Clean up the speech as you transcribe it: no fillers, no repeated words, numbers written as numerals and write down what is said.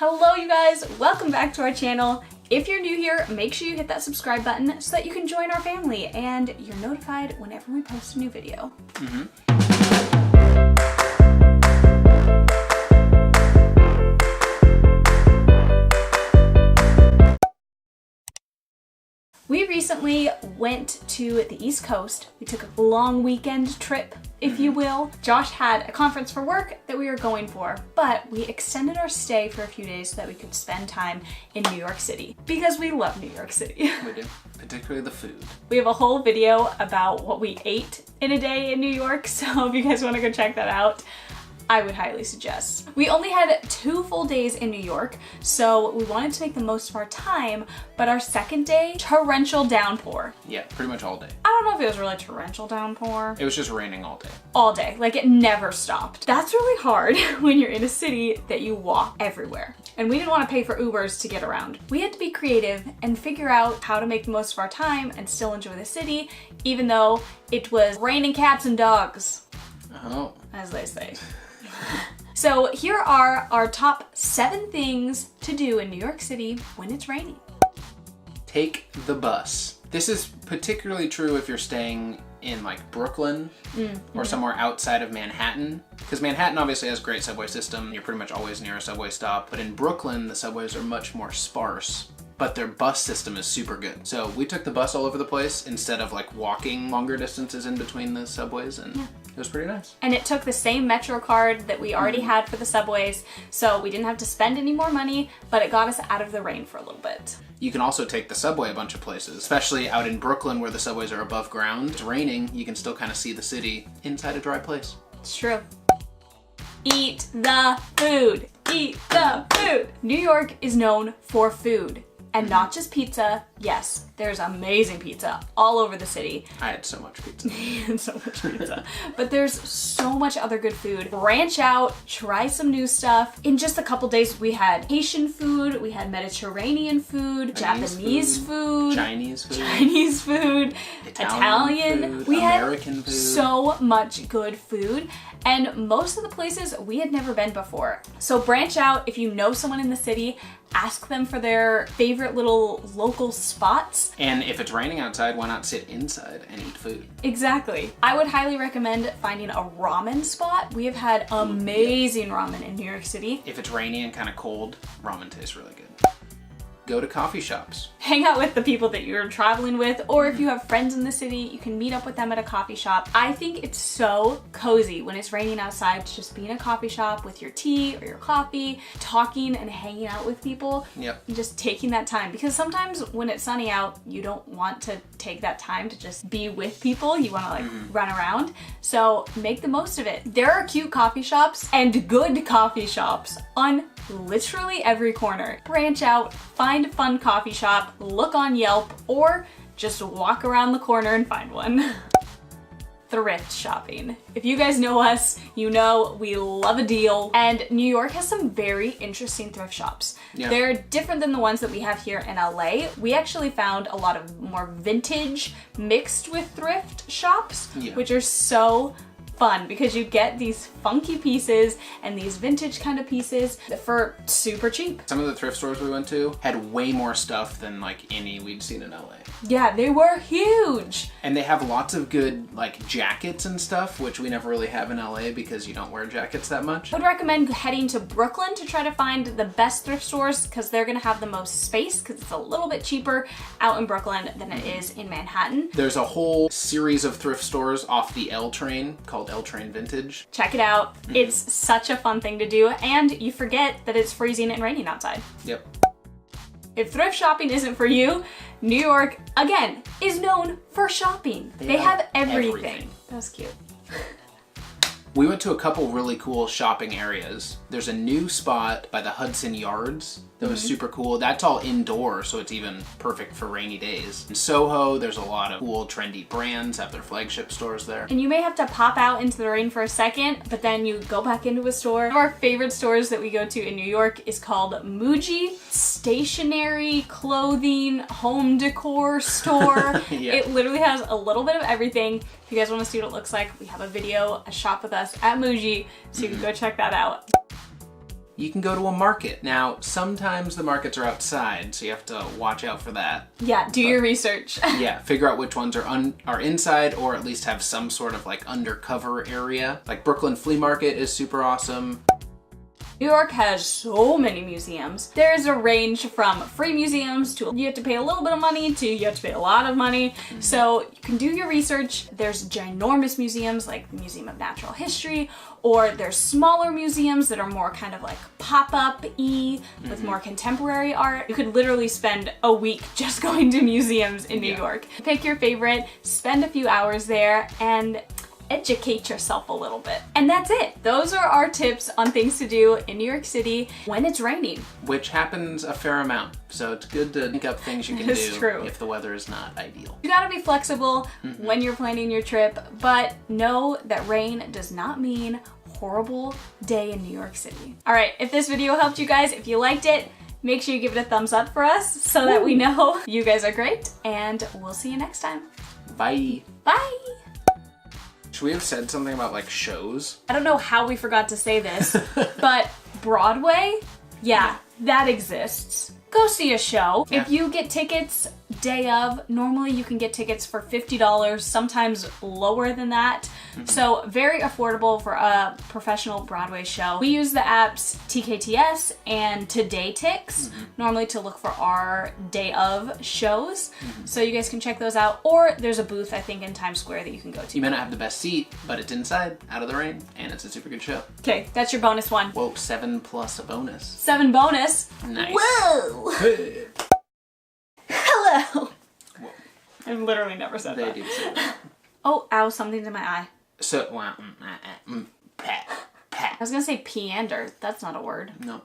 Hello you guys, welcome back to our channel. If you're new here, make sure you hit that subscribe button so that you can join our family and you're notified whenever we post a new video. We recently went to the East Coast. We took a long weekend trip, if you will. Josh had a conference for work that we were going for, but we extended our stay for a few days so that we could spend time in New York City because we love New York City. We do, particularly the food. We have a whole video about what we ate in a day in New York, so if you guys want to go check that out, I would highly suggest. We only had 2 full days in New York, so we wanted to make the most of our time, but our second day, torrential downpour. Yeah, pretty much all day. I don't know if it was really torrential downpour. It was just raining all day. All day, like it never stopped. That's really hard when you're in a city that you walk everywhere. And we didn't want to pay for Ubers to get around. We had to be creative and figure out how to make the most of our time and still enjoy the city, even though it was raining cats and dogs. Oh. As they say. So here are our top 7 things to do in New York City when it's raining. Take the bus. This is particularly true if you're staying in like Brooklyn or somewhere outside of Manhattan. Because Manhattan obviously has a great subway system. You're pretty much always near a subway stop. But in Brooklyn, the subways are much more sparse, but their bus system is super good. So we took the bus all over the place instead of like walking longer distances in between the subways, and it was pretty nice. And it took the same Metro card that we already had for the subways, so we didn't have to spend any more money, but it got us out of the rain for a little bit. You can also take the subway a bunch of places, especially out in Brooklyn where the subways are above ground. It's raining, you can still kind of see the city inside a dry place. It's true. Eat the food. Eat the food. New York is known for food. And not just pizza. Yes, there's amazing pizza all over the city. I had so much pizza. But there's so much other good food. Branch out, try some new stuff. In just a couple days, we had Haitian food, we had Mediterranean food, Japanese food, Chinese food, Italian food, we American had food. So much good food. And most of the places we had never been before. So branch out. If you know someone in the city, ask them for their favorite little local spots. And if it's raining outside, why not sit inside and eat food? Exactly. I would highly recommend finding a ramen spot. We have had amazing ramen in New York City. If it's rainy and kind of cold, ramen tastes really good. Go to coffee shops. Hang out with the people that you're traveling with, or if you have friends in the city, you can meet up with them at a coffee shop. I think it's so cozy when it's raining outside to just be in a coffee shop with your tea or your coffee, talking and hanging out with people. Yep. And just taking that time, because sometimes when it's sunny out, you don't want to take that time to just be with people. You want to like run around. So make the most of it. There are cute coffee shops and good coffee shops on literally every corner. Branch out, find a fun coffee shop, look on Yelp, or just walk around the corner and find one. Thrift shopping. If you guys know us, you know we love a deal, and New York has some very interesting thrift shops. Yeah. They're different than the ones that we have here in LA. We actually found a lot of more vintage mixed with thrift shops, which are so fun because you get these funky pieces and these vintage kind of pieces for super cheap. Some of the thrift stores we went to had way more stuff than like any we'd seen in LA. Yeah, they were huge. And they have lots of good like jackets and stuff, which we never really have in LA because you don't wear jackets that much. I would recommend heading to Brooklyn to try to find the best thrift stores because they're gonna have the most space because it's a little bit cheaper out in Brooklyn than it is in Manhattan. There's a whole series of thrift stores off the L train called L Train Vintage. Check it out. It's such a fun thing to do, and you forget that it's freezing and raining outside. Yep. If thrift shopping isn't for you, New York, again, is known for shopping. They have everything. That was cute. We went to a couple really cool shopping areas. There's a new spot by the Hudson Yards that was super cool. That's all indoor, so it's even perfect for rainy days. In Soho, there's a lot of cool, trendy brands, have their flagship stores there. And you may have to pop out into the rain for a second, but then you go back into a store. One of our favorite stores that we go to in New York is called Muji Stationery Clothing Home Decor Store. Yeah. It literally has a little bit of everything. If you guys want to see what it looks like, we have a video, a shop with us at Muji, so you can go check that out. you can go to a market. Now, sometimes the markets are outside, so you have to watch out for that. Yeah, do your research. Yeah, figure out which ones are inside, or at least have some sort of like undercover area. Like Brooklyn Flea Market is super awesome. New York has so many museums. There's a range from free museums to you have to pay a little bit of money to you have to pay a lot of money. So you can do your research. There's ginormous museums like the Museum of Natural History, or there's smaller museums that are more kind of like pop-up-y with more contemporary art. You could literally spend a week just going to museums in New York. Pick your favorite, spend a few hours there, and educate yourself a little bit. And that's it. Those are our tips on things to do in New York City when it's raining. Which happens a fair amount. So it's good to think up things you can do if the weather is not ideal. You gotta be flexible when you're planning your trip, but know that rain does not mean horrible day in New York City. All right, if this video helped you guys, if you liked it, make sure you give it a thumbs up for us so that we know you guys are great, and we'll see you next time. Bye. Bye. Should we have said something about like shows? I don't know how we forgot to say this, but Broadway, yeah, that exists. Go see a show. Yeah. If you get tickets day of, normally you can get tickets for $50, sometimes lower than that. So very affordable for a professional Broadway show. We use the apps TKTS and TodayTix normally to look for our day of shows. So you guys can check those out. Or there's a booth, I think, in Times Square that you can go to. You may not have the best seat, but it's inside, out of the rain, and it's a super good show. Okay, that's your bonus one. Whoa, 7 plus a bonus. 7 bonus. Nice. Whoa! Hey. Hello. Whoa. I've literally never said They that. do say that. Oh, ow, something's in my eye. So, wow. Pat. I was gonna say peander. That's not a word. No.